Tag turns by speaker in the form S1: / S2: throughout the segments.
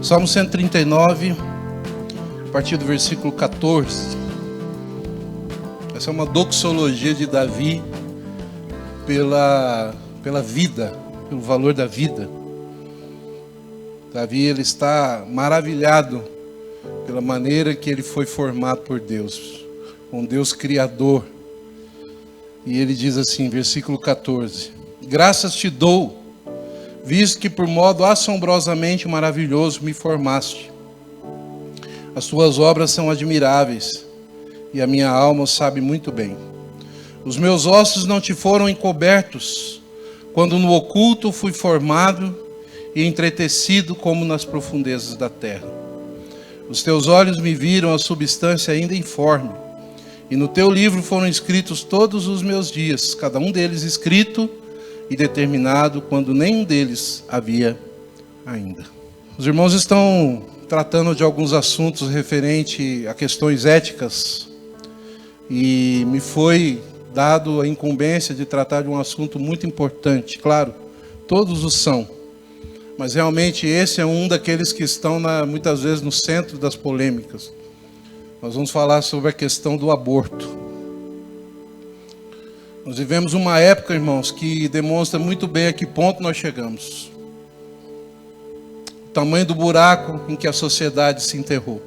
S1: Salmo 139, a partir do versículo 14. Essa é uma doxologia de Davi pela vida, pelo valor da vida. Davi, ele está maravilhado pela maneira que ele foi formado por Deus, um Deus criador. E ele diz assim, versículo 14: graças te dou, visto que por modo assombrosamente maravilhoso me formaste. As tuas obras são admiráveis, e a minha alma o sabe muito bem. Os meus ossos não te foram encobertos, quando no oculto fui formado e entretecido como nas profundezas da terra. Os teus olhos me viram a substância ainda informe, e no teu livro foram escritos todos os meus dias, cada um deles escrito e determinado, quando nenhum deles havia ainda. Os irmãos estão tratando de alguns assuntos referentes a questões éticas, e me foi dado a incumbência de tratar de um assunto muito importante. Claro, todos os são, mas realmente esse é um daqueles que estão muitas vezes no centro das polêmicas. Nós vamos falar sobre a questão do aborto. Nós vivemos uma época, irmãos, que demonstra muito bem a que ponto nós chegamos. O tamanho do buraco em que a sociedade se enterrou.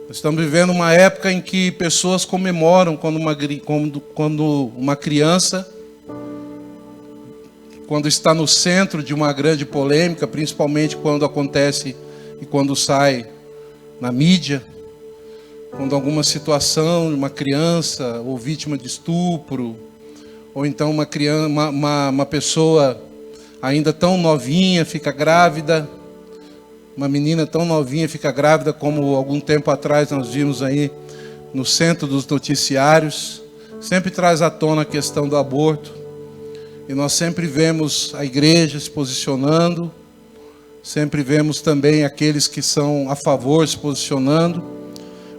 S1: Nós estamos vivendo uma época em que pessoas comemoram quando uma criança, quando está no centro de uma grande polêmica, principalmente quando acontece e quando sai na mídia, quando alguma situação, uma criança ou vítima de estupro, ou então uma pessoa ainda tão novinha fica grávida, uma menina tão novinha fica grávida, como algum tempo atrás nós vimos aí no centro dos noticiários, sempre traz à tona a questão do aborto, e nós sempre vemos a igreja se posicionando, sempre vemos também aqueles que são a favor se posicionando.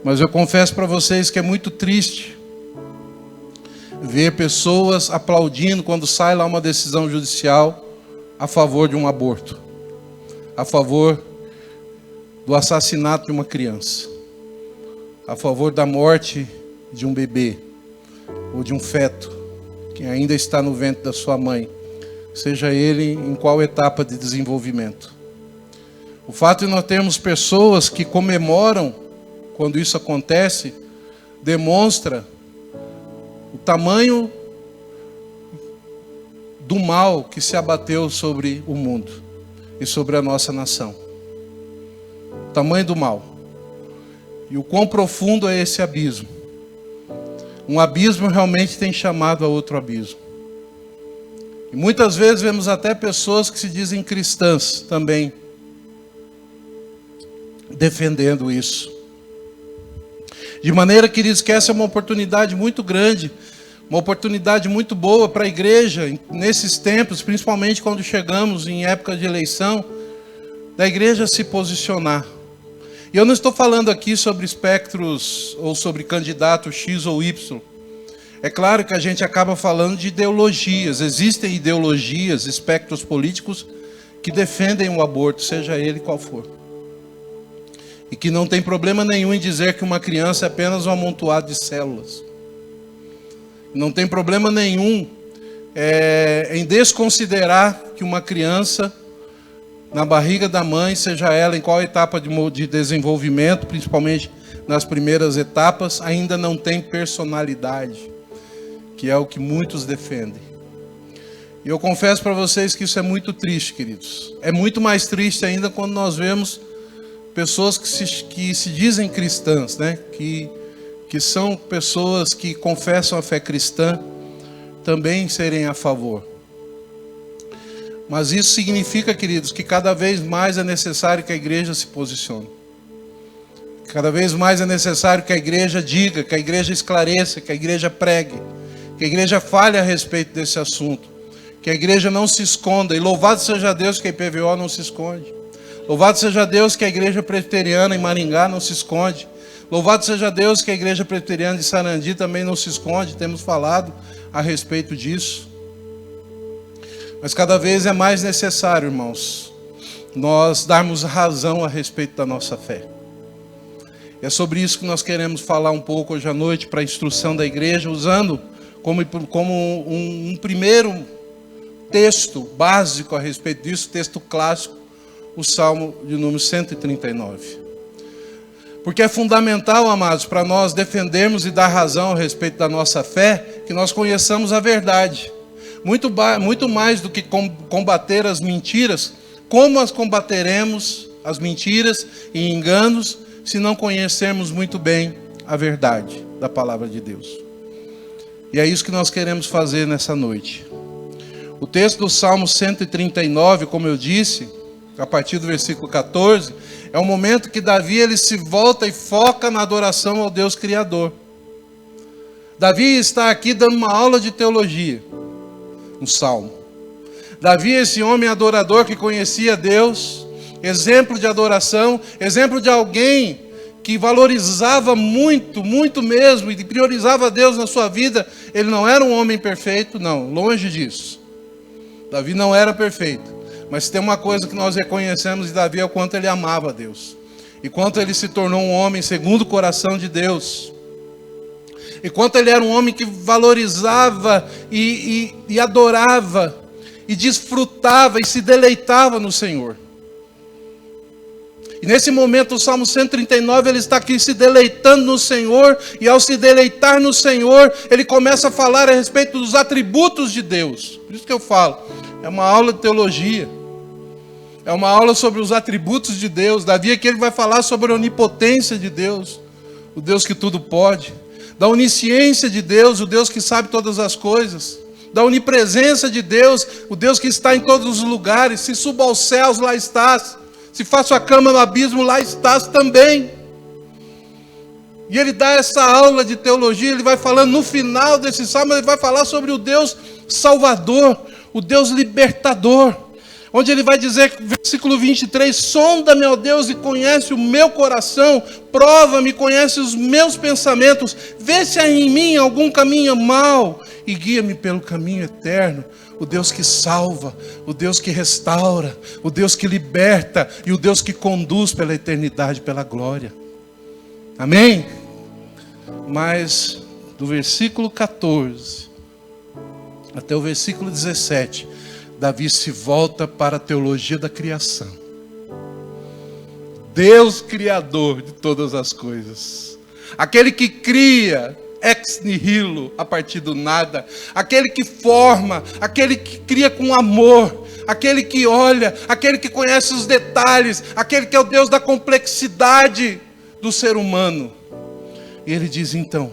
S1: Mas eu confesso para vocês que é muito triste ver pessoas aplaudindo quando sai lá uma decisão judicial a favor de um aborto, a favor do assassinato de uma criança, a favor da morte de um bebê ou de um feto que ainda está no ventre da sua mãe, seja ele em qual etapa de desenvolvimento. O fato de nós termos pessoas que comemoram quando isso acontece, demonstra o tamanho do mal que se abateu sobre o mundo e sobre a nossa nação. O tamanho do mal. E o quão profundo é esse abismo. Um abismo realmente tem chamado a outro abismo. E muitas vezes vemos até pessoas que se dizem cristãs também defendendo isso. De maneira, queridos, que essa é uma oportunidade muito grande, uma oportunidade muito boa para a igreja, nesses tempos, principalmente quando chegamos em época de eleição, da igreja se posicionar. E eu não estou falando aqui sobre espectros ou sobre candidato X ou Y. É claro que a gente acaba falando de ideologias. Existem ideologias, espectros políticos que defendem o aborto, seja ele qual for. E que não tem problema nenhum em dizer que uma criança é apenas um amontoado de células. Não tem problema nenhum em desconsiderar que uma criança, na barriga da mãe, seja ela em qual etapa de desenvolvimento, principalmente nas primeiras etapas, ainda não tem personalidade, que é o que muitos defendem. E eu confesso para vocês que isso é muito triste, queridos. É muito mais triste ainda quando nós vemos pessoas que se dizem cristãs, né? Que são pessoas que confessam a fé cristã, também serem a favor. Mas isso significa, queridos, que cada vez mais é necessário que a igreja se posicione. Cada vez mais é necessário que a igreja diga, que a igreja esclareça, que a igreja pregue, que a igreja fale a respeito desse assunto, que a igreja não se esconda. E louvado seja Deus que a IPVO não se esconde. Louvado seja Deus que a igreja presbiteriana em Maringá não se esconde. Louvado seja Deus que a igreja presbiteriana de Sarandi também não se esconde. Temos falado a respeito disso. Mas cada vez é mais necessário, irmãos, nós darmos razão a respeito da nossa fé. É sobre isso que nós queremos falar um pouco hoje à noite para a instrução da igreja, usando como um primeiro texto básico a respeito disso, texto clássico, o Salmo de número 139. Porque é fundamental, amados, para nós defendermos e dar razão a respeito da nossa fé, que nós conheçamos a verdade. Muito mais do que combater as mentiras, como as combateremos, as mentiras e enganos, se não conhecermos muito bem a verdade da palavra de Deus. E é isso que nós queremos fazer nessa noite. O texto do Salmo 139, como eu disse, a partir do versículo 14, é o momento que Davi ele se volta e foca na adoração ao Deus Criador. Davi está aqui dando uma aula de teologia, um salmo. Davi, esse homem adorador que conhecia Deus, exemplo de adoração, exemplo de alguém que valorizava muito, muito mesmo, e priorizava Deus na sua vida. Ele não era um homem perfeito, não, longe disso. Davi não era perfeito, mas tem uma coisa que nós reconhecemos de Davi, é o quanto ele amava a Deus, e quanto ele se tornou um homem segundo o coração de Deus, e quanto ele era um homem que valorizava e adorava, e desfrutava e se deleitava no Senhor. E nesse momento o Salmo 139, ele está aqui se deleitando no Senhor, e ao se deleitar no Senhor, ele começa a falar a respeito dos atributos de Deus. Por isso que eu falo, é uma aula de teologia, é uma aula sobre os atributos de Deus. Davi aqui ele vai falar sobre a onipotência de Deus, o Deus que tudo pode, da onisciência de Deus, o Deus que sabe todas as coisas, da onipresença de Deus, o Deus que está em todos os lugares. Se suba aos céus, lá estás. Se faço a cama no abismo, lá estás também. E ele dá essa aula de teologia, ele vai falando no final desse salmo, ele vai falar sobre o Deus Salvador, o Deus Libertador, onde ele vai dizer, versículo 23, sonda-me, ó Deus, e conhece o meu coração, prova-me, conhece os meus pensamentos, vê se há em mim algum caminho mau, e guia-me pelo caminho eterno. O Deus que salva, o Deus que restaura, o Deus que liberta, e o Deus que conduz pela eternidade, pela glória. Amém? Mas do versículo 14 até o versículo 17, Davi se volta para a teologia da criação. Deus criador de todas as coisas, aquele que cria ex nihilo, a partir do nada, aquele que forma, aquele que cria com amor, aquele que olha, aquele que conhece os detalhes, aquele que é o Deus da complexidade do ser humano. E ele diz então,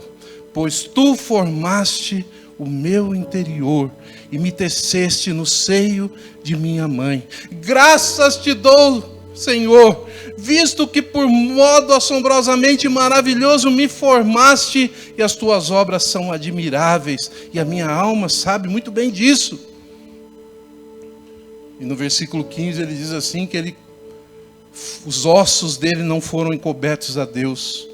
S1: pois tu formaste o meu interior e me teceste no seio de minha mãe. Graças te dou, Senhor, visto que por modo assombrosamente maravilhoso me formaste, e as tuas obras são admiráveis, e a minha alma sabe muito bem disso. E no versículo 15 ele diz assim, que os ossos dele não foram encobertos a Deus,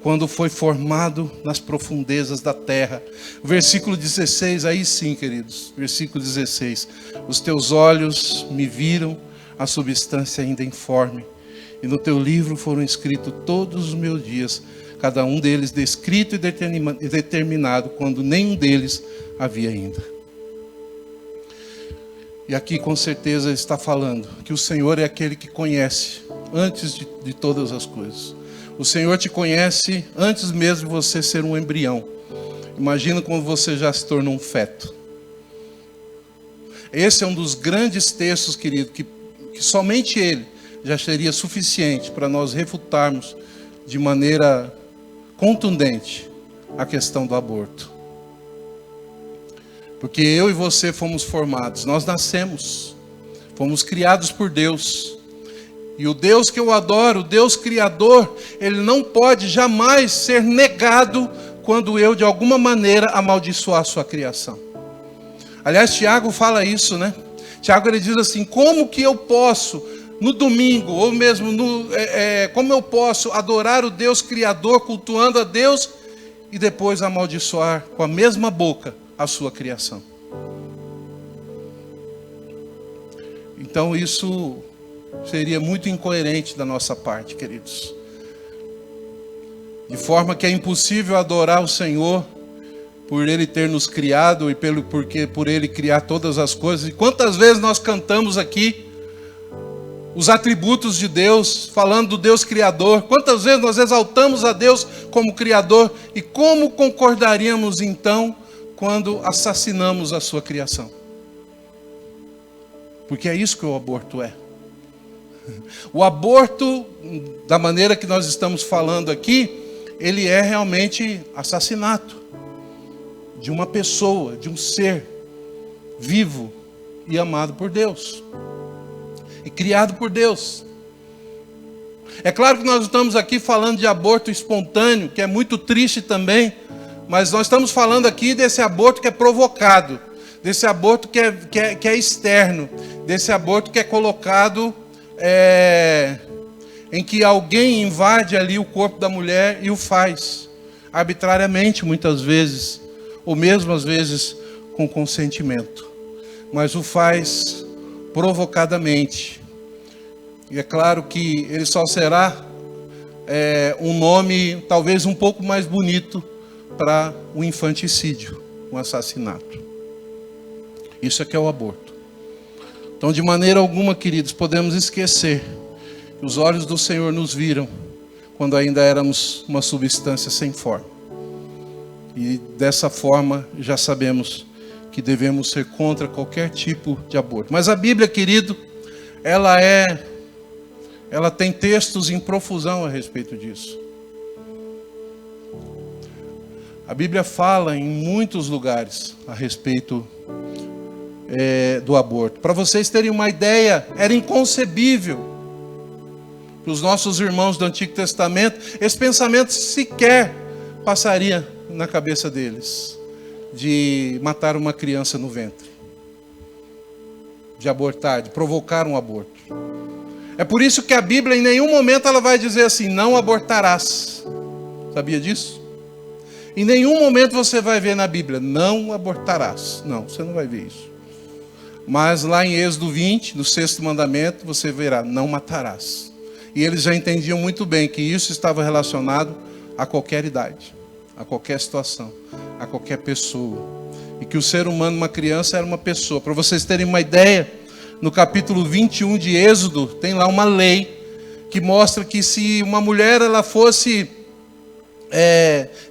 S1: quando foi formado nas profundezas da terra. Versículo 16, aí sim, queridos, versículo 16, os teus olhos me viram a substância ainda informe, e no teu livro foram escritos todos os meus dias, cada um deles descrito e determinado, quando nenhum deles havia ainda. E aqui com certeza está falando que o Senhor é aquele que conhece antes de todas as coisas. O Senhor te conhece antes mesmo de você ser um embrião. Imagina quando você já se tornou um feto. Esse é um dos grandes textos, querido, que somente ele já seria suficiente para nós refutarmos de maneira contundente a questão do aborto. Porque eu e você fomos formados, nós nascemos, fomos criados por Deus. E o Deus que eu adoro, o Deus Criador, ele não pode jamais ser negado quando eu de alguma maneira amaldiçoar a sua criação. Aliás, Tiago fala isso, né? Tiago ele diz assim, como que eu posso, no domingo, ou mesmo como eu posso adorar o Deus Criador, cultuando a Deus, e depois amaldiçoar com a mesma boca a sua criação? Então isso seria muito incoerente da nossa parte, queridos. De forma que é impossível adorar o Senhor por Ele ter nos criado e por Ele criar todas as coisas. E quantas vezes nós cantamos aqui os atributos de Deus, falando do Deus Criador. Quantas vezes nós exaltamos a Deus como Criador. E como concordaríamos então quando assassinamos a sua criação? Porque é isso que o aborto é. O aborto, da maneira que nós estamos falando aqui, ele é realmente assassinato de uma pessoa, de um ser vivo e amado por Deus. E criado por Deus. É claro que nós estamos aqui falando de aborto espontâneo, que é muito triste também, mas nós estamos falando aqui desse aborto que é provocado, desse aborto que é externo, desse aborto que é colocado, em que alguém invade ali o corpo da mulher e o faz, arbitrariamente muitas vezes, ou mesmo às vezes com consentimento, mas o faz provocadamente. E é claro que ele só será um nome talvez um pouco mais bonito para o infanticídio, um assassinato. Isso é que é o aborto. Então, de maneira alguma, queridos, podemos esquecer que os olhos do Senhor nos viram quando ainda éramos uma substância sem forma. E dessa forma já sabemos que devemos ser contra qualquer tipo de aborto. Mas a Bíblia, querido, ela tem textos em profusão a respeito disso. A Bíblia fala em muitos lugares a respeito do aborto. Para vocês terem uma ideia, era inconcebível para os nossos irmãos do Antigo Testamento, esse pensamento sequer passaria na cabeça deles, de matar uma criança no ventre, de abortar, de provocar um aborto. É por isso que a Bíblia em nenhum momento ela vai dizer assim, não abortarás. Sabia disso? Em nenhum momento você vai ver na Bíblia, não abortarás. Não, você não vai ver isso. Mas lá em Êxodo 20, no 6º mandamento, você verá, não matarás. E eles já entendiam muito bem que isso estava relacionado a qualquer idade, a qualquer situação, a qualquer pessoa. E que o ser humano, uma criança, era uma pessoa. Para vocês terem uma ideia, no capítulo 21 de Êxodo, tem lá uma lei que mostra que se uma mulher ela fosse,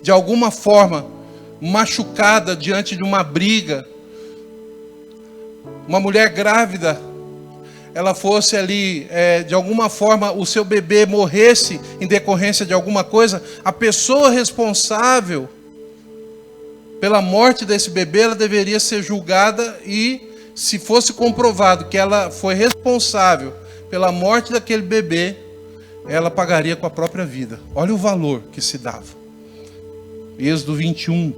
S1: de alguma forma, machucada diante de uma briga, uma mulher grávida, ela fosse ali, de alguma forma, o seu bebê morresse em decorrência de alguma coisa, a pessoa responsável pela morte desse bebê, ela deveria ser julgada e, se fosse comprovado que ela foi responsável pela morte daquele bebê, ela pagaria com a própria vida. Olha o valor que se dava. Êxodo 21.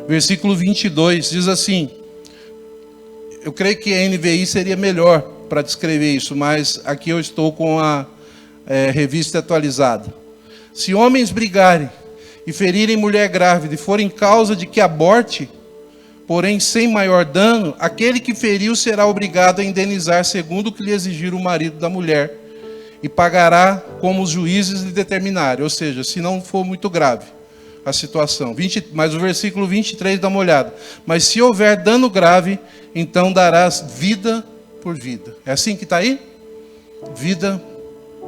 S1: Versículo 22 diz assim, eu creio que a NVI seria melhor para descrever isso, mas aqui eu estou com a revista atualizada. Se homens brigarem e ferirem mulher grávida e forem causa de que aborte, porém sem maior dano, aquele que feriu será obrigado a indenizar segundo o que lhe exigir o marido da mulher e pagará como os juízes lhe determinarem, ou seja, se não for muito grave a situação. Mas o versículo 23 dá uma olhada. Mas se houver dano grave, então darás vida por vida. É assim que está aí? Vida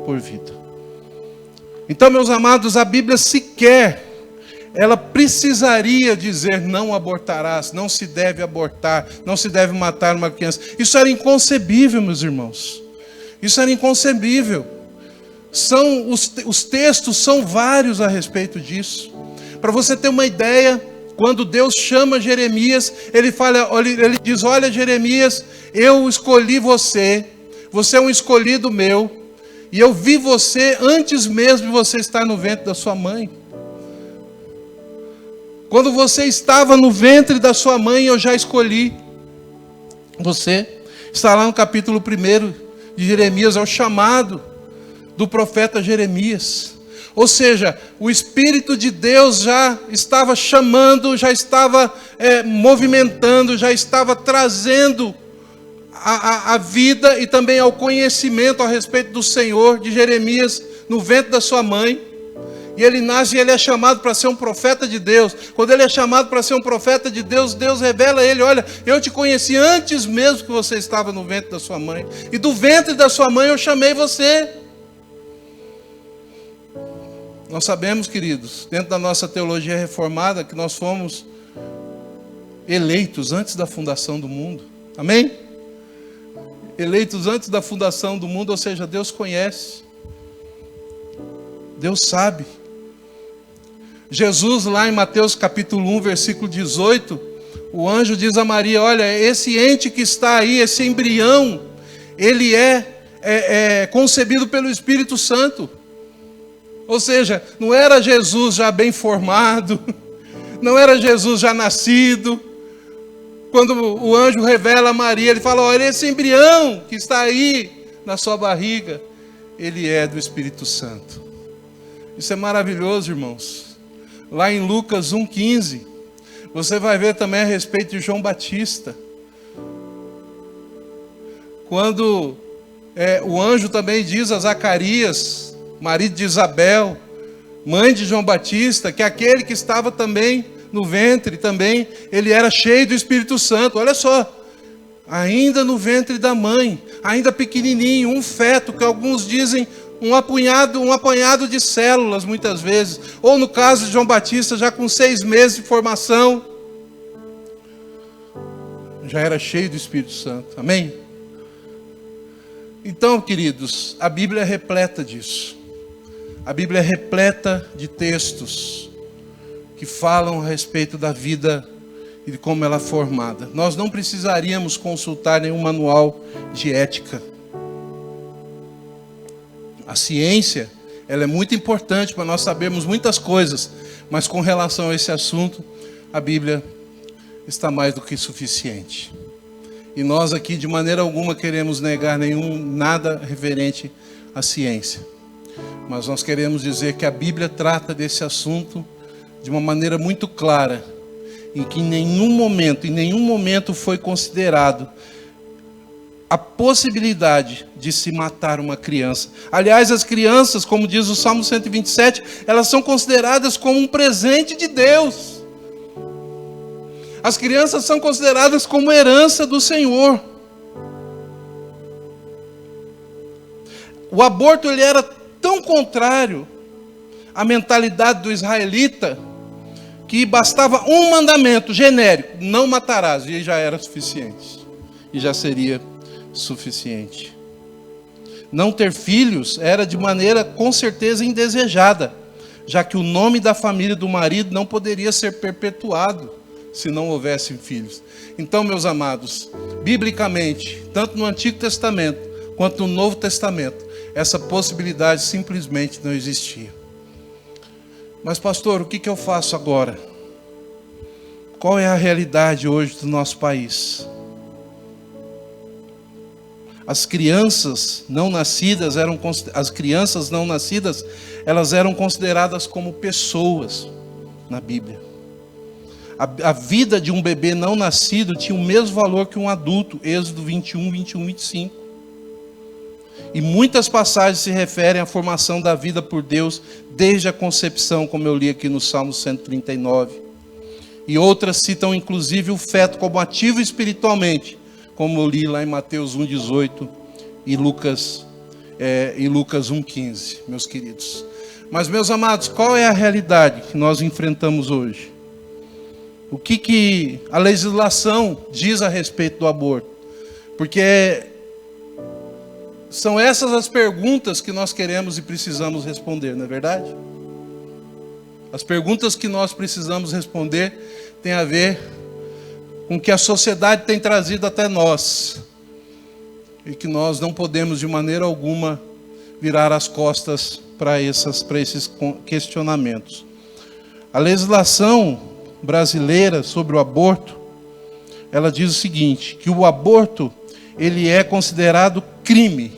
S1: por vida. Então, meus amados, a Bíblia sequer, ela precisaria dizer não abortarás, não se deve abortar, não se deve matar uma criança. Isso era inconcebível, meus irmãos. Isso era inconcebível. Os textos são vários a respeito disso. Para você ter uma ideia, quando Deus chama Jeremias, ele diz, olha Jeremias, eu escolhi você, você é um escolhido meu, e eu vi você antes mesmo de você estar no ventre da sua mãe. Quando você estava no ventre da sua mãe, eu já escolhi você. Está lá no capítulo 1 de Jeremias, é o chamado do profeta Jeremias. Ou seja, o Espírito de Deus já estava chamando, já estava movimentando, já estava trazendo a vida e também ao conhecimento a respeito do Senhor, de Jeremias, no ventre da sua mãe. E ele nasce e ele é chamado para ser um profeta de Deus. Quando ele é chamado para ser um profeta de Deus, Deus revela a ele: olha, eu te conheci antes mesmo que você estava no ventre da sua mãe. E do ventre da sua mãe eu chamei você. Nós sabemos, queridos, dentro da nossa teologia reformada, que nós fomos eleitos antes da fundação do mundo. Amém? Eleitos antes da fundação do mundo, ou seja, Deus conhece. Deus sabe. Jesus, lá em Mateus capítulo 1, versículo 18, o anjo diz a Maria: olha, esse ente que está aí, esse embrião, ele é concebido pelo Espírito Santo. Ou seja, não era Jesus já bem formado, não era Jesus já nascido. Quando o anjo revela a Maria, ele fala: olha, esse embrião que está aí na sua barriga, ele é do Espírito Santo. Isso é maravilhoso, irmãos. Lá em Lucas 1,15, você vai ver também a respeito de João Batista. Quando o anjo também diz a Zacarias, marido de Isabel, mãe de João Batista, que aquele que estava também no ventre, também, ele era cheio do Espírito Santo. Olha só, ainda no ventre da mãe, ainda pequenininho, um feto, que alguns dizem um apanhado de células, muitas vezes. Ou no caso de João Batista, já com 6 meses de formação, já era cheio do Espírito Santo. Amém? Então, queridos, a Bíblia é repleta disso. A Bíblia é repleta de textos que falam a respeito da vida e de como ela é formada. Nós não precisaríamos consultar nenhum manual de ética. A ciência, ela é muito importante para nós sabermos muitas coisas, mas com relação a esse assunto, a Bíblia está mais do que suficiente. E nós aqui de maneira alguma queremos negar nada referente à ciência. Mas nós queremos dizer que a Bíblia trata desse assunto de uma maneira muito clara, em que em nenhum momento foi considerado a possibilidade de se matar uma criança. Aliás, as crianças, como diz o Salmo 127, elas são consideradas como um presente de Deus. As crianças são consideradas como herança do Senhor. O aborto, ele era tão contrário à mentalidade do israelita, que bastava um mandamento genérico: não matarás, e já era suficiente. E já seria suficiente. Não ter filhos era de maneira com certeza indesejada, já que o nome da família do marido não poderia ser perpetuado se não houvessem filhos. Então, meus amados, biblicamente, tanto no Antigo Testamento quanto no Novo Testamento, essa possibilidade simplesmente não existia. Mas, pastor, o que eu faço agora? Qual é a realidade hoje do nosso país? As crianças não nascidas elas eram consideradas como pessoas na Bíblia. A vida de um bebê não nascido tinha o mesmo valor que um adulto, Êxodo 21, 25. E muitas passagens se referem à formação da vida por Deus desde a concepção, como eu li aqui no Salmo 139. E outras citam inclusive o feto como ativo espiritualmente, como eu li lá em Mateus 1,18 e Lucas 1,15, meus queridos. Mas, meus amados, qual é a realidade que nós enfrentamos hoje? O que a legislação diz a respeito do aborto? Porque são essas as perguntas que nós queremos e precisamos responder, não é verdade? As perguntas que nós precisamos responder têm a ver com o que a sociedade tem trazido até nós, e que nós não podemos de maneira alguma virar as costas para esses questionamentos. A legislação brasileira sobre o aborto, ela diz o seguinte, que o aborto, ele é considerado crime.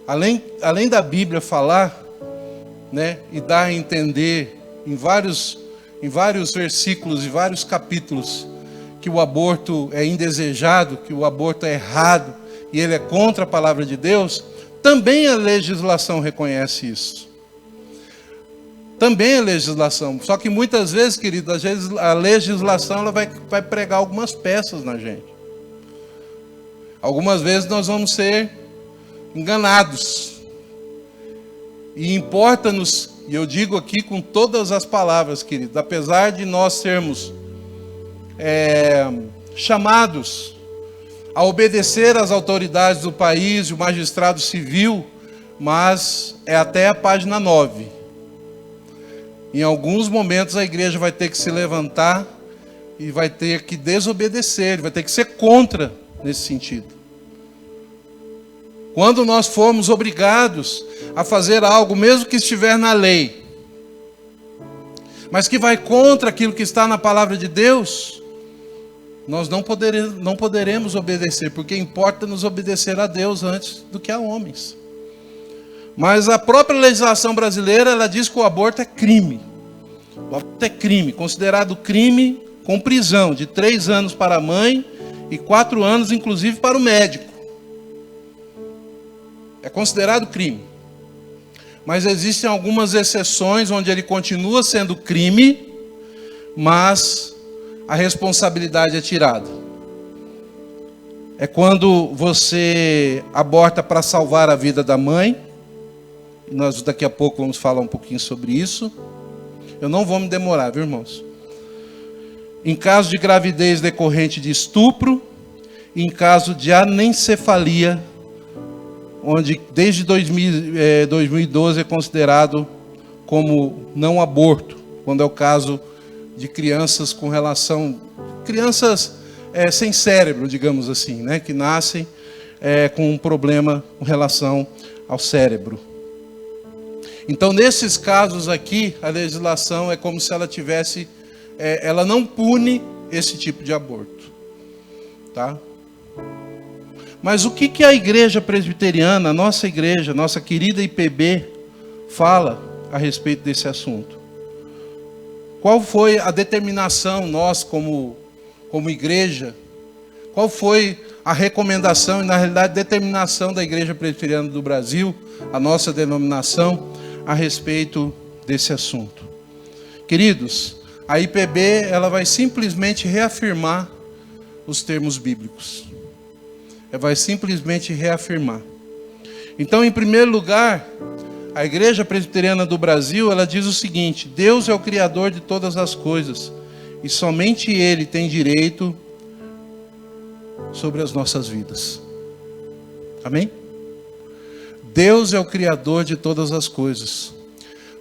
S1: além da Bíblia falar, né, e dar a entender em vários versículos e vários capítulos que o aborto é indesejado, que o aborto é errado e ele é contra a palavra de Deus, também a legislação reconhece isso. Também a legislação. Só que muitas vezes, querido, às vezes a legislação ela vai pregar algumas peças na gente. Algumas vezes nós vamos ser enganados. E importa-nos, e eu digo aqui com todas as palavras, querido, apesar de nós sermos chamados a obedecer às autoridades do país, o magistrado civil, mas é até a página 9. Em alguns momentos a igreja vai ter que se levantar e vai ter que desobedecer, vai ter que ser contra nesse sentido. Quando nós formos obrigados a fazer algo, mesmo que estiver na lei, mas que vai contra aquilo que está na palavra de Deus, nós não poderemos obedecer, porque importa nos obedecer a Deus antes do que a homens. Mas a própria legislação brasileira, ela diz que o aborto é crime. O aborto é crime, considerado crime com prisão de 3 anos para a mãe e 4 anos, inclusive, para o médico. É considerado crime. Mas existem algumas exceções onde ele continua sendo crime, mas a responsabilidade é tirada. É quando você aborta para salvar a vida da mãe. Nós daqui a pouco vamos falar um pouquinho sobre isso. Eu não vou me demorar, viu, irmãos? Em caso de gravidez decorrente de estupro, em caso de anencefalia, onde desde 2012 é considerado como não aborto, quando é o caso de crianças com relação... Crianças sem cérebro, digamos assim, né? Que nascem com um problema com relação ao cérebro. Então, nesses casos aqui, a legislação é como se ela tivesse... ela não pune esse tipo de aborto. Tá? Mas o que a igreja presbiteriana, nossa igreja, nossa querida IPB, fala a respeito desse assunto? Qual foi a determinação, nós como igreja, qual foi a recomendação e, na realidade, determinação da Igreja Presbiteriana do Brasil, a nossa denominação, a respeito desse assunto? Queridos, a IPB ela vai simplesmente reafirmar os termos bíblicos. Ela vai simplesmente reafirmar. Então, em primeiro lugar, a Igreja Presbiteriana do Brasil, ela diz o seguinte: Deus é o Criador de todas as coisas e somente Ele tem direito sobre as nossas vidas. Amém? Deus é o Criador de todas as coisas.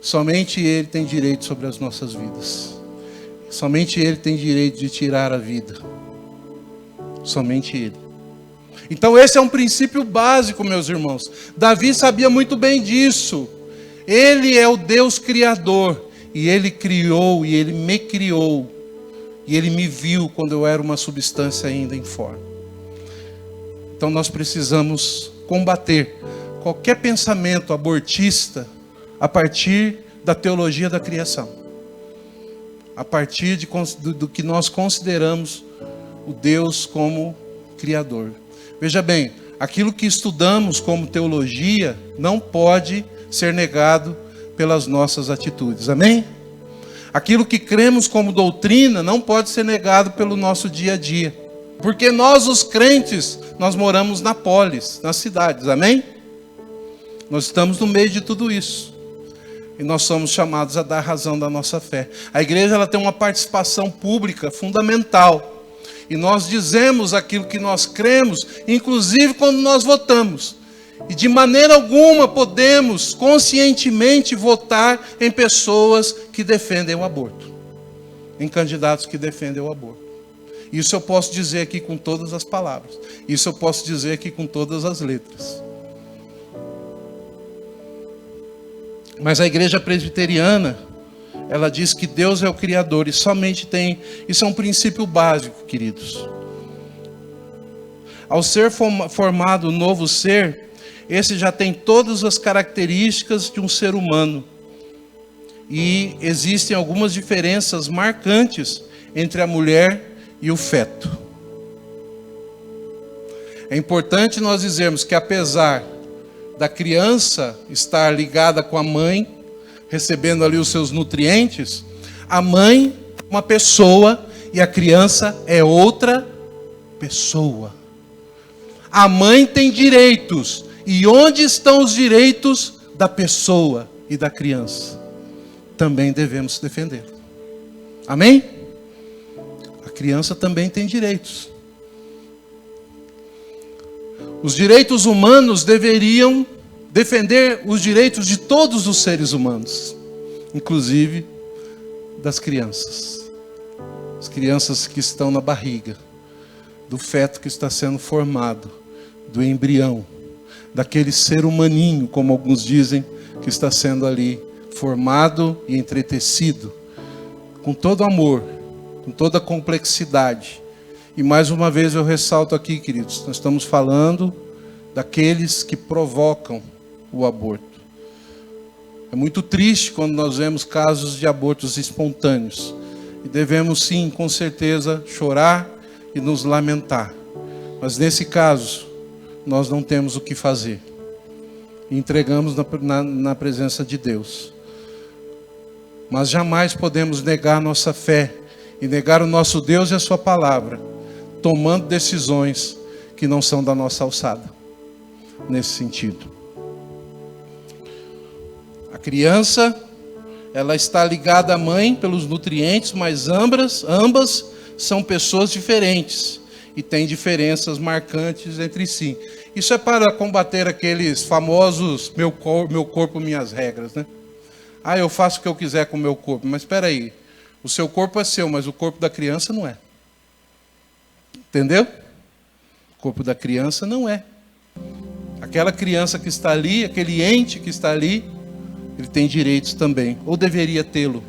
S1: Somente Ele tem direito sobre as nossas vidas. Somente Ele tem direito de tirar a vida. Somente Ele. Então esse é um princípio básico, meus irmãos. Davi sabia muito bem disso. Ele é o Deus Criador. E Ele criou, e Ele me criou. E Ele me viu quando eu era uma substância ainda informe. Então nós precisamos combater qualquer pensamento abortista a partir da teologia da criação. A partir do que nós consideramos o Deus como Criador. Veja bem, aquilo que estudamos como teologia não pode ser negado pelas nossas atitudes. Amém? Aquilo que cremos como doutrina não pode ser negado pelo nosso dia a dia. Porque nós, os crentes, nós moramos na polis, nas cidades. Amém? Nós estamos no meio de tudo isso. E nós somos chamados a dar razão da nossa fé. A igreja ela tem uma participação pública fundamental. E nós dizemos aquilo que nós cremos, inclusive quando nós votamos. E de maneira alguma podemos conscientemente votar em pessoas que defendem o aborto. Em candidatos que defendem o aborto. Isso eu posso dizer aqui com todas as palavras. Isso eu posso dizer aqui com todas as letras. Mas a igreja presbiteriana, ela diz que Deus é o Criador e somente tem... Isso é um princípio básico, queridos. Ao ser formado um novo ser, esse já tem todas as características de um ser humano. E existem algumas diferenças marcantes entre a mulher e o feto. É importante nós dizermos que apesar da criança estar ligada com a mãe, recebendo ali os seus nutrientes, a mãe é uma pessoa e a criança é outra pessoa. A mãe tem direitos. E onde estão os direitos da pessoa e da criança? Também devemos defender. Amém? A criança também tem direitos. Os direitos humanos deveriam defender os direitos de todos os seres humanos, inclusive das crianças. As crianças que estão na barriga, do feto que está sendo formado, do embrião, daquele ser humaninho, como alguns dizem, que está sendo ali formado e entretecido, com todo amor, com toda complexidade. E mais uma vez eu ressalto aqui, queridos, nós estamos falando daqueles que provocam o aborto. É muito triste quando nós vemos casos de abortos espontâneos. E devemos sim, com certeza, chorar e nos lamentar. Mas nesse caso, nós não temos o que fazer. Entregamos na presença de Deus. Mas jamais podemos negar nossa fé e negar o nosso Deus e a sua palavra, tomando decisões que não são da nossa alçada, nesse sentido. A criança, ela está ligada à mãe pelos nutrientes, mas ambas são pessoas diferentes e têm diferenças marcantes entre si. Isso é para combater aqueles famosos meu corpo, minhas regras, né? Ah, eu faço o que eu quiser com o meu corpo, mas espera aí, o seu corpo é seu, mas o corpo da criança não é. Entendeu? O corpo da criança não é. Aquela criança que está ali, aquele ente que está ali, ele tem direitos também, ou deveria tê-lo.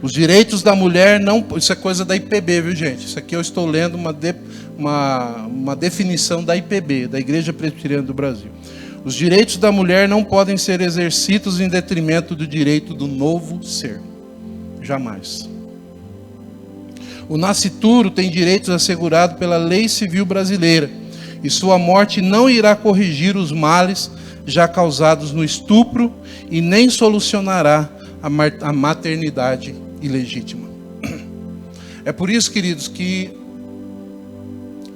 S1: Os direitos da mulher não... Isso é coisa da IPB, viu, gente? Isso aqui eu estou lendo uma definição da IPB, da Igreja Presbiteriana do Brasil. Os direitos da mulher não podem ser exercidos em detrimento do direito do novo ser. Jamais. O nascituro tem direitos assegurados pela lei civil brasileira, e sua morte não irá corrigir os males já causados no estupro e nem solucionará a maternidade ilegítima. É por isso, queridos, que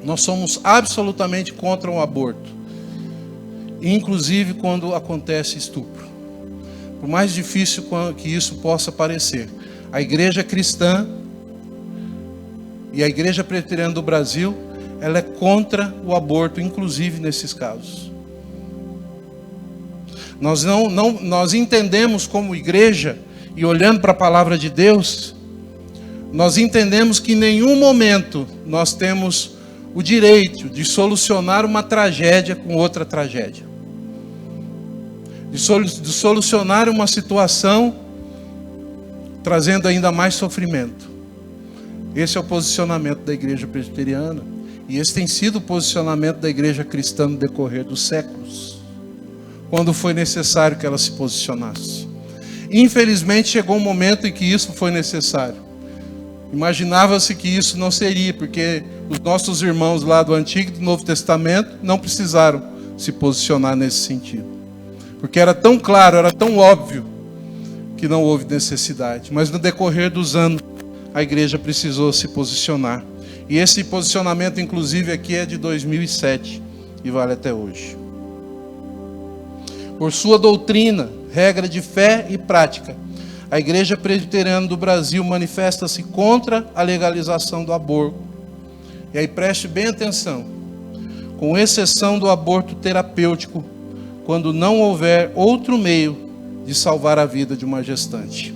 S1: nós somos absolutamente contra o aborto, inclusive quando acontece estupro. Por mais difícil que isso possa parecer, a igreja cristã e a Igreja Presbiteriana do Brasil, ela é contra o aborto, inclusive nesses casos. Nós entendemos como igreja, e olhando para a palavra de Deus, nós entendemos que em nenhum momento nós temos o direito de solucionar uma tragédia com outra tragédia. De solucionar uma situação trazendo ainda mais sofrimento. Esse é o posicionamento da igreja presbiteriana. E esse tem sido o posicionamento da igreja cristã no decorrer dos séculos, quando foi necessário que ela se posicionasse. Infelizmente chegou um momento em que isso foi necessário. Imaginava-se que isso não seria, porque os nossos irmãos lá do Antigo e do Novo Testamento não precisaram se posicionar nesse sentido. Porque era tão claro, era tão óbvio, que não houve necessidade. Mas no decorrer dos anos, a igreja precisou se posicionar. E esse posicionamento, inclusive, aqui é de 2007 e vale até hoje. Por sua doutrina, regra de fé e prática, a Igreja Presbiteriana do Brasil manifesta-se contra a legalização do aborto. E aí preste bem atenção. Com exceção do aborto terapêutico, quando não houver outro meio de salvar a vida de uma gestante.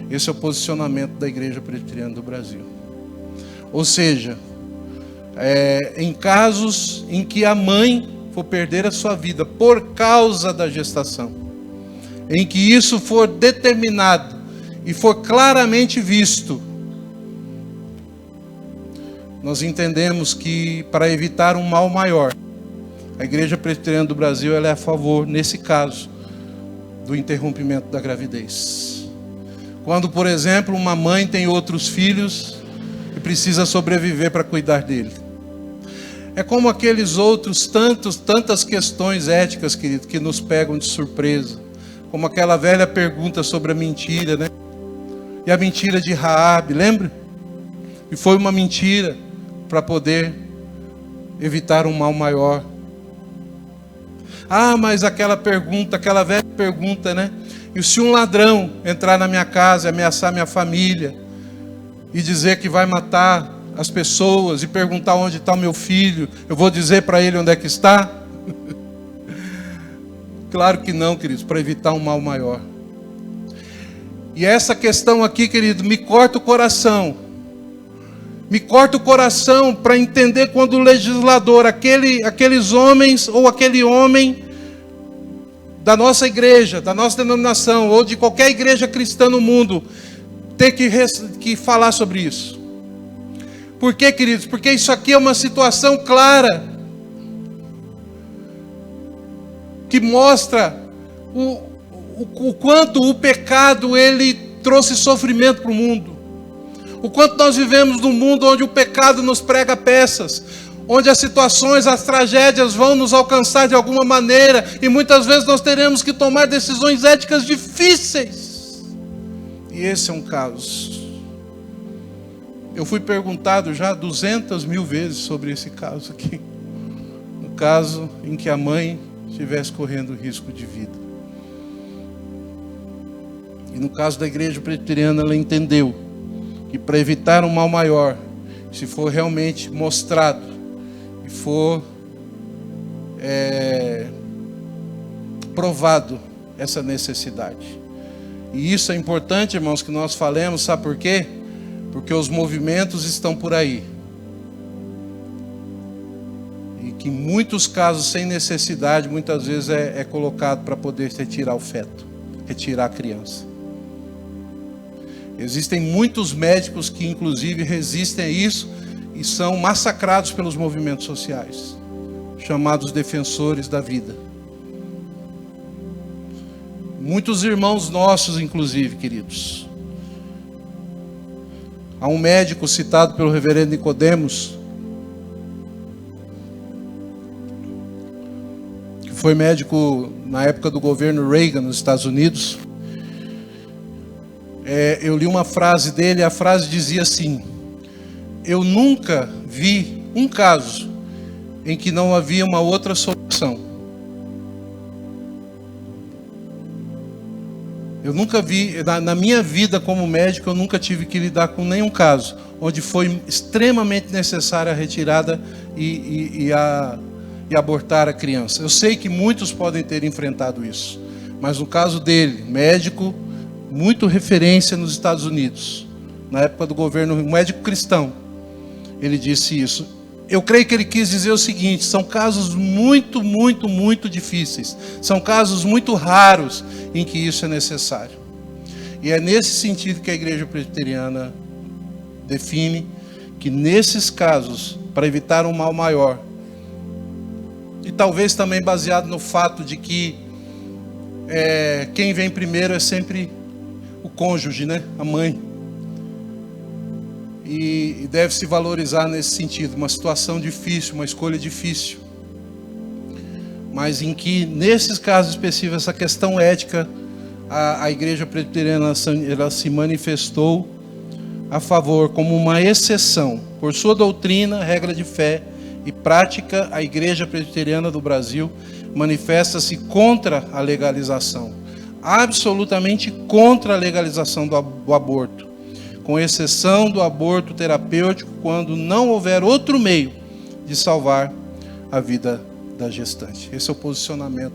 S1: Esse é o posicionamento da Igreja Presbiteriana do Brasil. Ou seja, em casos em que a mãe for perder a sua vida por causa da gestação, em que isso for determinado e for claramente visto, nós entendemos que para evitar um mal maior, a Igreja Presbiteriana do Brasil ela é a favor, nesse caso, do interrompimento da gravidez. Quando, por exemplo, uma mãe tem outros filhos e precisa sobreviver para cuidar dele. É como aqueles outros tantas questões éticas, querido, que nos pegam de surpresa. Como aquela velha pergunta sobre a mentira, né? E a mentira de Raabe, lembra? E foi uma mentira para poder evitar um mal maior. Ah, mas aquela velha pergunta, né? E se um ladrão entrar na minha casa, ameaçar minha família e dizer que vai matar as pessoas e perguntar onde está o meu filho, eu vou dizer para ele onde é que está? Claro que não, queridos, para evitar um mal maior. E essa questão aqui, querido, me corta o coração. Me corta o coração para entender quando o legislador, aqueles homens ou aquele homem da nossa igreja, da nossa denominação, ou de qualquer igreja cristã no mundo, ter que falar sobre isso. Por quê, queridos? Porque isso aqui é uma situação clara, que mostra o quanto o pecado ele trouxe sofrimento para o mundo. O quanto nós vivemos num mundo onde o pecado nos prega peças, onde as situações, as tragédias vão nos alcançar de alguma maneira, e muitas vezes nós teremos que tomar decisões éticas difíceis. E esse é um caso. Eu fui perguntado já 200.000 vezes sobre esse caso aqui. No caso em que a mãe estivesse correndo risco de vida. E no caso da Igreja Presbiteriana, ela entendeu que para evitar um mal maior, se for realmente mostrado e for provado essa necessidade. E isso é importante, irmãos, que nós falemos, sabe por quê? Porque os movimentos estão por aí. E que em muitos casos, sem necessidade, muitas vezes é colocado para poder retirar o feto, retirar a criança. Existem muitos médicos que inclusive resistem a isso e são massacrados pelos movimentos sociais, chamados defensores da vida. Muitos irmãos nossos, inclusive, queridos. Há um médico citado pelo reverendo Nicodemos, que foi médico na época do governo Reagan nos Estados Unidos. Eu li uma frase dele, a frase dizia assim: eu nunca vi um caso em que não havia uma outra solução. Eu nunca vi, na minha vida como médico, eu nunca tive que lidar com nenhum caso onde foi extremamente necessária a retirada e abortar a criança. Eu sei que muitos podem ter enfrentado isso, mas no caso dele, médico, muito referência nos Estados Unidos, na época do governo, um médico cristão, ele disse isso. Eu creio que ele quis dizer o seguinte: são casos muito, muito, muito difíceis, são casos muito raros em que isso é necessário. E é nesse sentido que a Igreja Presbiteriana define que nesses casos, para evitar um mal maior, e talvez também baseado no fato de que quem vem primeiro é sempre o cônjuge, né? A mãe. E deve se valorizar nesse sentido, uma situação difícil, uma escolha difícil. Mas em que, nesses casos específicos, essa questão ética, a Igreja Presbiteriana ela se manifestou a favor, como uma exceção. Por sua doutrina, regra de fé e prática, a Igreja Presbiteriana do Brasil manifesta-se contra a legalização. Absolutamente contra a legalização do aborto. Com exceção do aborto terapêutico, quando não houver outro meio de salvar a vida da gestante. Esse é o posicionamento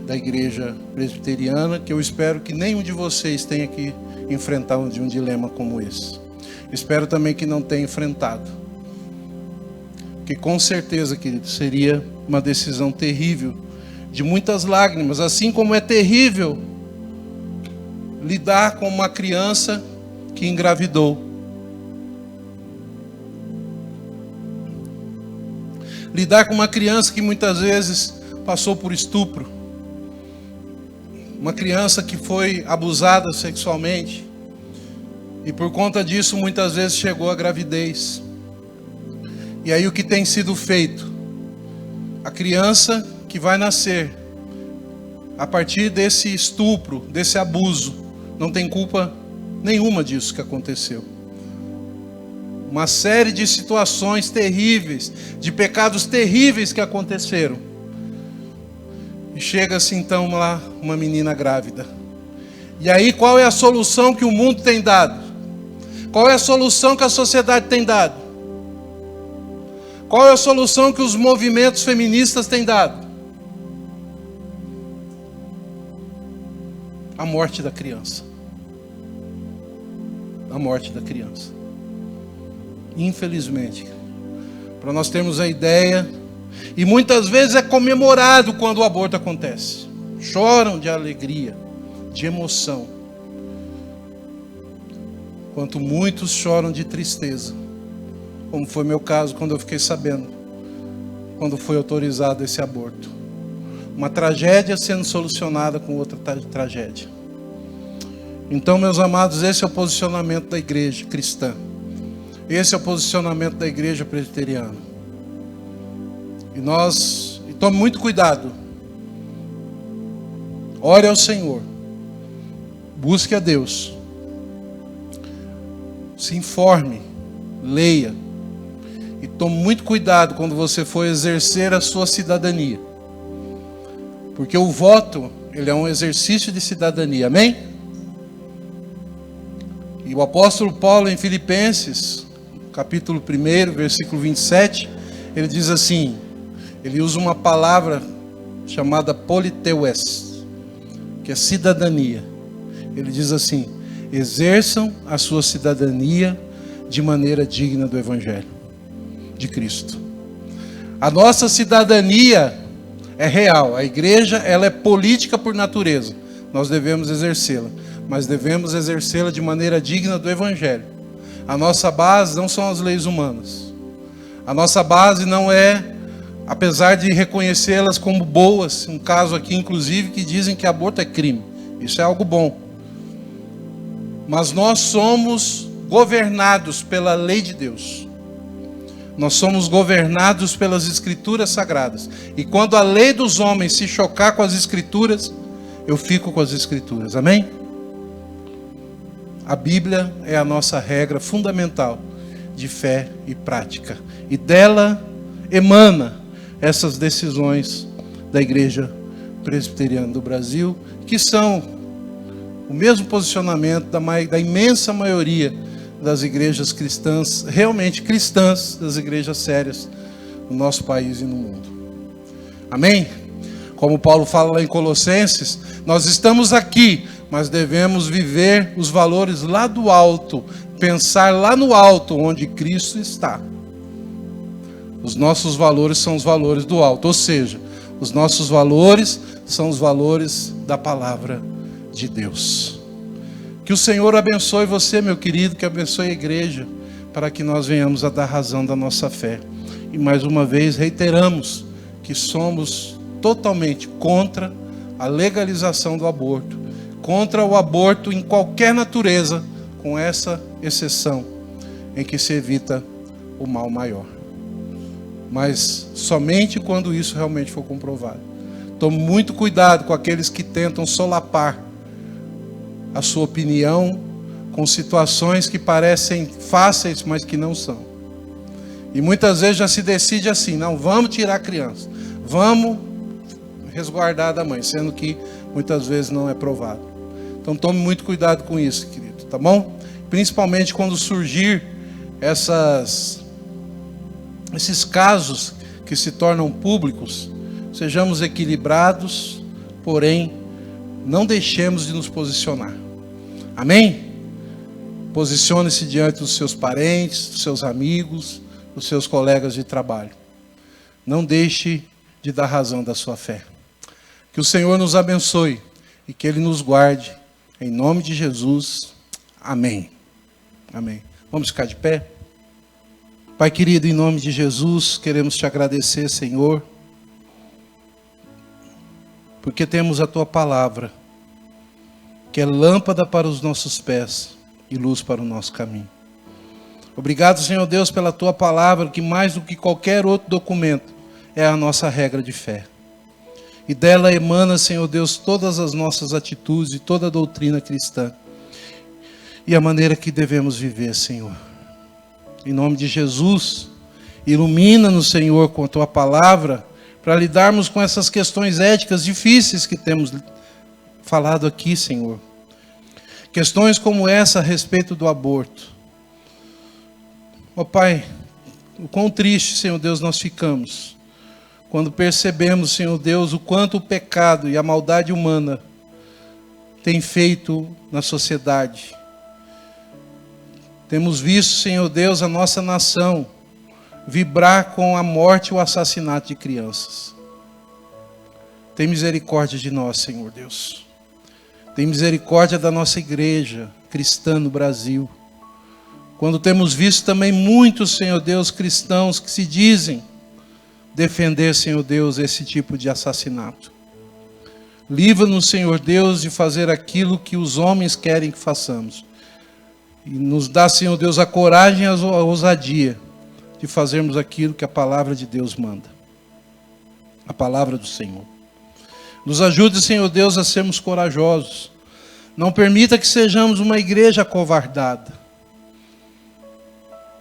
S1: da Igreja Presbiteriana, que eu espero que nenhum de vocês tenha que enfrentar um dilema como esse. Espero também que não tenha enfrentado. Porque com certeza, querido, seria uma decisão terrível, de muitas lágrimas, assim como é terrível lidar com uma criança que engravidou. lidar com uma criança que muitas vezes passou por estupro, uma criança que foi abusada sexualmente e por conta disso muitas vezes chegou à gravidez. E aí o que tem sido feito? A criança que vai nascer a partir desse estupro, desse abuso, não tem culpa nenhuma disso que aconteceu. Uma série de situações terríveis, de pecados terríveis que aconteceram. E chega-se então lá uma menina grávida. E aí qual é a solução que o mundo tem dado? Qual é a solução que a sociedade tem dado? Qual é a solução que os movimentos feministas têm dado? A morte da criança. A morte da criança. Infelizmente, para nós termos a ideia, e muitas vezes é comemorado quando o aborto acontece. Choram de alegria, de emoção. Enquanto muitos choram de tristeza, como foi meu caso quando eu fiquei sabendo, quando foi autorizado esse aborto. Uma tragédia sendo solucionada com outra tragédia. Então, meus amados, esse é o posicionamento da igreja cristã. Esse é o posicionamento da igreja presbiteriana. E tome muito cuidado. Ore ao Senhor. Busque a Deus. Se informe. Leia. E tome muito cuidado quando você for exercer a sua cidadania. Porque o voto, ele é um exercício de cidadania. Amém? E o apóstolo Paulo em Filipenses, capítulo 1, versículo 27, ele diz assim, ele usa uma palavra chamada politeues, que é cidadania. Ele diz assim, exerçam a sua cidadania de maneira digna do Evangelho de Cristo. A nossa cidadania é real. A igreja, ela é política por natureza. Nós devemos exercê-la, mas devemos exercê-la de maneira digna do Evangelho. A nossa base não são as leis humanas. A nossa base não é, apesar de reconhecê-las como boas, um caso aqui inclusive que dizem que aborto é crime. Isso é algo bom. Mas nós somos governados pela lei de Deus. Nós somos governados pelas Escrituras Sagradas. E quando a lei dos homens se chocar com as Escrituras, eu fico com as Escrituras. Amém? A Bíblia é a nossa regra fundamental de fé e prática. E dela emana essas decisões da Igreja Presbiteriana do Brasil, que são o mesmo posicionamento da imensa maioria das igrejas cristãs, realmente cristãs, das igrejas sérias no nosso país e no mundo. Amém? Como Paulo fala lá em Colossenses, nós estamos aqui, mas devemos viver os valores lá do alto, pensar lá no alto, onde Cristo está. Os nossos valores são os valores do alto, ou seja, os nossos valores são os valores da palavra de Deus. Que o Senhor abençoe você, meu querido, que abençoe a igreja, para que nós venhamos a dar razão da nossa fé. E mais uma vez reiteramos que somos totalmente contra a legalização do aborto, contra o aborto em qualquer natureza, com essa exceção em que se evita o mal maior. Mas somente quando isso realmente for comprovado. Tome muito cuidado com aqueles que tentam solapar a sua opinião com situações que parecem fáceis, mas que não são. E muitas vezes já se decide assim, não, vamos tirar a criança, vamos resguardar da mãe, sendo que muitas vezes não é provado. Então tome muito cuidado com isso, querido, tá bom? Principalmente quando surgir esses casos que se tornam públicos, sejamos equilibrados, porém, não deixemos de nos posicionar. Amém? Posicione-se diante dos seus parentes, dos seus amigos, dos seus colegas de trabalho. Não deixe de dar razão da sua fé. Que o Senhor nos abençoe e que Ele nos guarde. Em nome de Jesus. Amém. Amém. Vamos ficar de pé? Pai, Pai querido, em nome de Jesus, queremos te agradecer, Senhor, porque temos a tua palavra, que é lâmpada para os nossos pés e luz para o nosso caminho. Obrigado, Senhor Deus, pela tua palavra, que mais do que qualquer outro documento é a nossa regra de fé. E dela emana, Senhor Deus, todas as nossas atitudes e toda a doutrina cristã. E a maneira que devemos viver, Senhor. Em nome de Jesus, ilumina-nos, Senhor, com a tua palavra, para lidarmos com essas questões éticas difíceis que temos falado aqui, Senhor. Questões como essa a respeito do aborto. Ó Pai, o quão triste, Senhor Deus, nós ficamos quando percebemos, Senhor Deus, o quanto o pecado e a maldade humana tem feito na sociedade. Temos visto, Senhor Deus, a nossa nação vibrar com a morte e o assassinato de crianças. Tem misericórdia de nós, Senhor Deus. Tem misericórdia da nossa igreja cristã no Brasil. Quando temos visto também muitos, Senhor Deus, cristãos que se dizem defender, Senhor Deus, esse tipo de assassinato. Livra-nos, Senhor Deus, de fazer aquilo que os homens querem que façamos. E nos dá, Senhor Deus, a coragem e a ousadia de fazermos aquilo que a palavra de Deus manda. A palavra do Senhor. Nos ajude, Senhor Deus, a sermos corajosos. Não permita que sejamos uma igreja acovardada.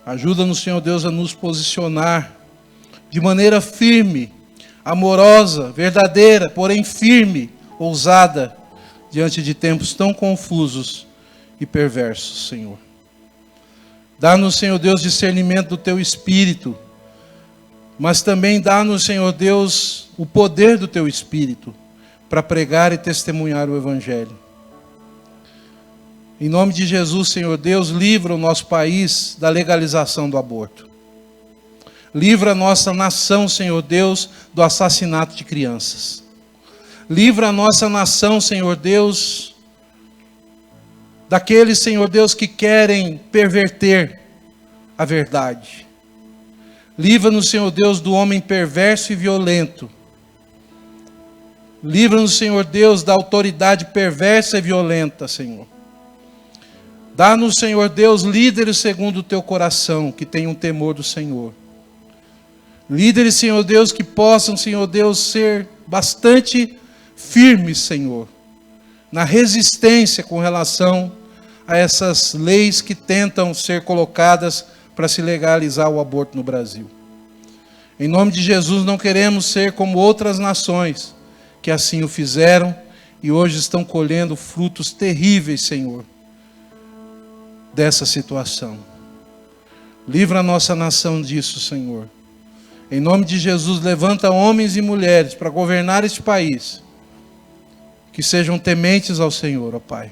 S1: Ajuda-nos, Senhor Deus, a nos posicionar de maneira firme, amorosa, verdadeira, porém firme, ousada, diante de tempos tão confusos e perversos, Senhor. Dá-nos, Senhor Deus, discernimento do Teu Espírito, mas também dá-nos, Senhor Deus, o poder do Teu Espírito para pregar e testemunhar o Evangelho. Em nome de Jesus, Senhor Deus, livra o nosso país da legalização do aborto. Livra a nossa nação, Senhor Deus, do assassinato de crianças. Livra a nossa nação, Senhor Deus, daqueles, Senhor Deus, que querem perverter a verdade. Livra-nos, Senhor Deus, do homem perverso e violento. Livra-nos, Senhor Deus, da autoridade perversa e violenta, Senhor. Dá-nos, Senhor Deus, líderes segundo o Teu coração, que tenham temor do Senhor. Líderes, Senhor Deus, que possam, Senhor Deus, ser bastante firmes, Senhor, na resistência com relação a essas leis que tentam ser colocadas para se legalizar o aborto no Brasil. Em nome de Jesus, não queremos ser como outras nações que assim o fizeram e hoje estão colhendo frutos terríveis, Senhor, dessa situação. Livra a nossa nação disso, Senhor. Em nome de Jesus, levanta homens e mulheres para governar este país, que sejam tementes ao Senhor, ó Pai.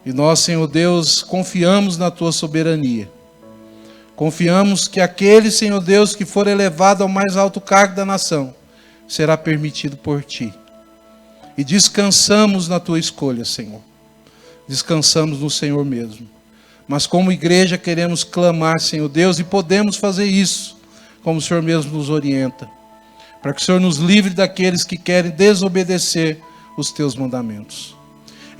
S1: E nós, Senhor Deus, confiamos na Tua soberania. Confiamos que aquele, Senhor Deus, que for elevado ao mais alto cargo da nação, será permitido por Ti. E descansamos na Tua escolha, Senhor. Descansamos no Senhor mesmo. Mas como igreja queremos clamar, Senhor Deus, e podemos fazer isso, como o Senhor mesmo nos orienta, para que o Senhor nos livre daqueles que querem desobedecer os Teus mandamentos.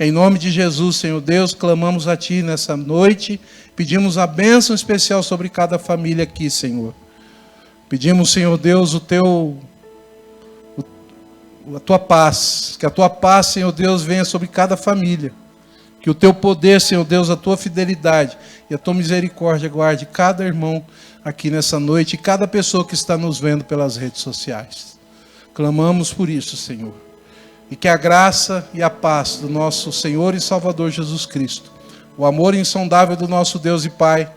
S1: Em nome de Jesus, Senhor Deus, clamamos a Ti nessa noite, pedimos a bênção especial sobre cada família aqui, Senhor. Pedimos, Senhor Deus, a Tua paz, que a Tua paz, Senhor Deus, venha sobre cada família. Que o Teu poder, Senhor Deus, a Tua fidelidade e a Tua misericórdia guarde cada irmão aqui nessa noite e cada pessoa que está nos vendo pelas redes sociais. Clamamos por isso, Senhor. E que a graça e a paz do nosso Senhor e Salvador Jesus Cristo, o amor insondável do nosso Deus e Pai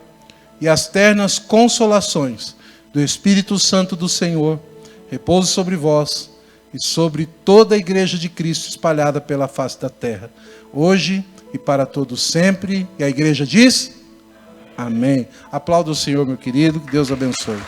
S1: e as ternas consolações do Espírito Santo do Senhor repouse sobre vós e sobre toda a igreja de Cristo espalhada pela face da terra, hoje e para todos sempre. E a igreja diz: amém. Aplauda o Senhor, meu querido, que Deus abençoe.